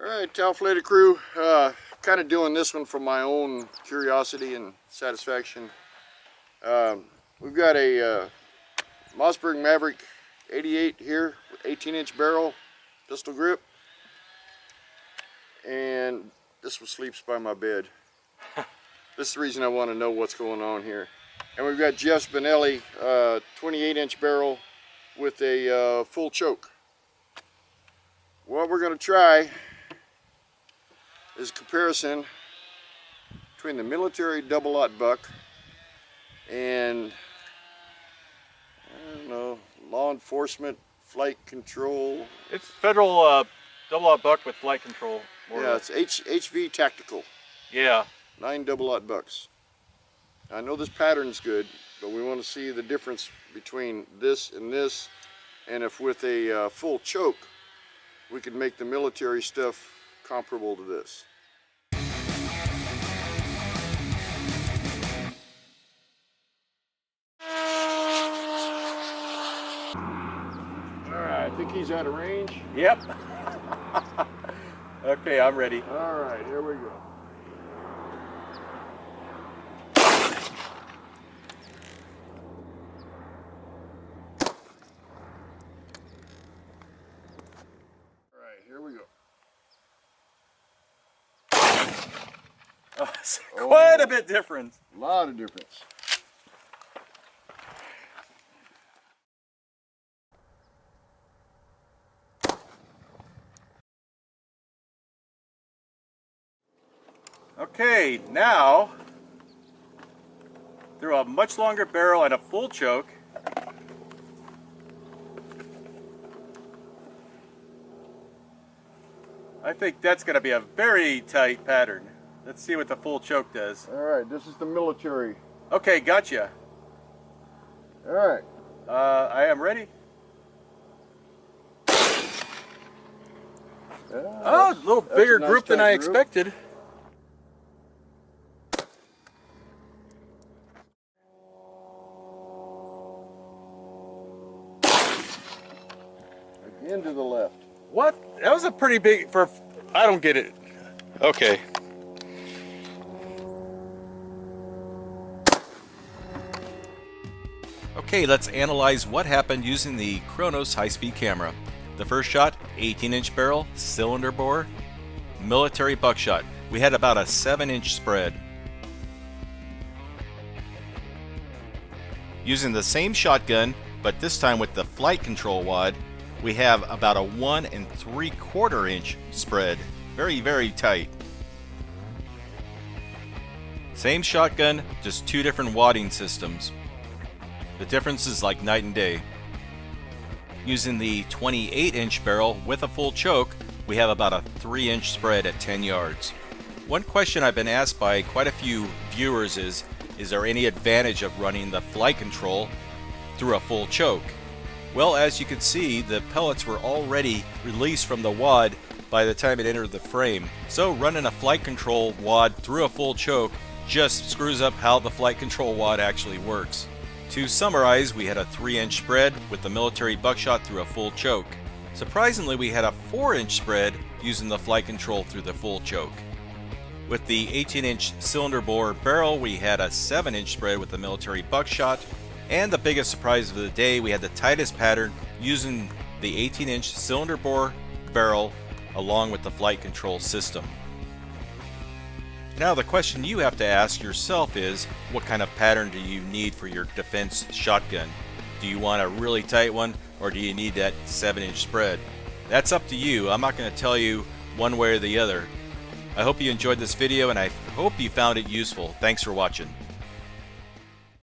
Alright, Talflated crew, kind of doing this one for my own curiosity and satisfaction. We've got a Mossberg Maverick 88 here with 18-inch barrel, pistol grip, and this one sleeps by my bed. This is the reason I want to know what's going on here. And we've got Jeff's Benelli 28-inch barrel with a full choke. What we're going to try is a comparison between the military double-aught buck and, I don't know, law enforcement, flight control. It's federal double-aught buck with flight control. Yeah, it's HV Tactical. Yeah. 9 double-aught bucks. I know this pattern's good, but we want to see the difference between this, and if with a full choke, we could make the military stuff comparable to this. Alright, I think he's out of range. Yep. Okay, I'm ready. Alright, here we go. Alright, here we go. Oh, it's quite a bit different. A lot of difference. Okay, now, through a much longer barrel and a full choke, I think that's going to be a very tight pattern. Let's see what the full choke does. Alright, this is the military. Okay, gotcha. Alright. I am ready. Oh, a little bigger nice group than I group. expected. Again to the left. What? That was a pretty big, I don't get it. Okay. Okay, let's analyze what happened using the Kronos high-speed camera. The first shot, 18-inch barrel, cylinder bore, military buckshot. We had about a 7-inch spread. Using the same shotgun, but this time with the flight control wad, we have about a 1 3/4 inch spread. Very, very tight. Same shotgun, just two different wadding systems. The difference is like night and day. Using the 28-inch barrel with a full choke, we have about a 3-inch spread at 10 yards. One question I've been asked by quite a few viewers is there any advantage of running the flight control through a full choke? Well, as you can see, the pellets were already released from the wad by the time it entered the frame. So running a flight control wad through a full choke just screws up how the flight control wad actually works. To summarize, we had a 3-inch spread with the military buckshot through a full choke. Surprisingly, we had a 4-inch spread using the flight control through the full choke. With the 18-inch cylinder bore barrel, we had a 7-inch spread with the military buckshot. And the biggest surprise of the day, we had the tightest pattern using the 18-inch cylinder bore barrel along with the flight control system. Now the question you have to ask yourself is, what kind of pattern do you need for your defense shotgun? Do you want a really tight one, or do you need that 7-inch spread? That's up to you. I'm not going to tell you one way or the other. I hope you enjoyed this video, and I hope you found it useful. Thanks for watching.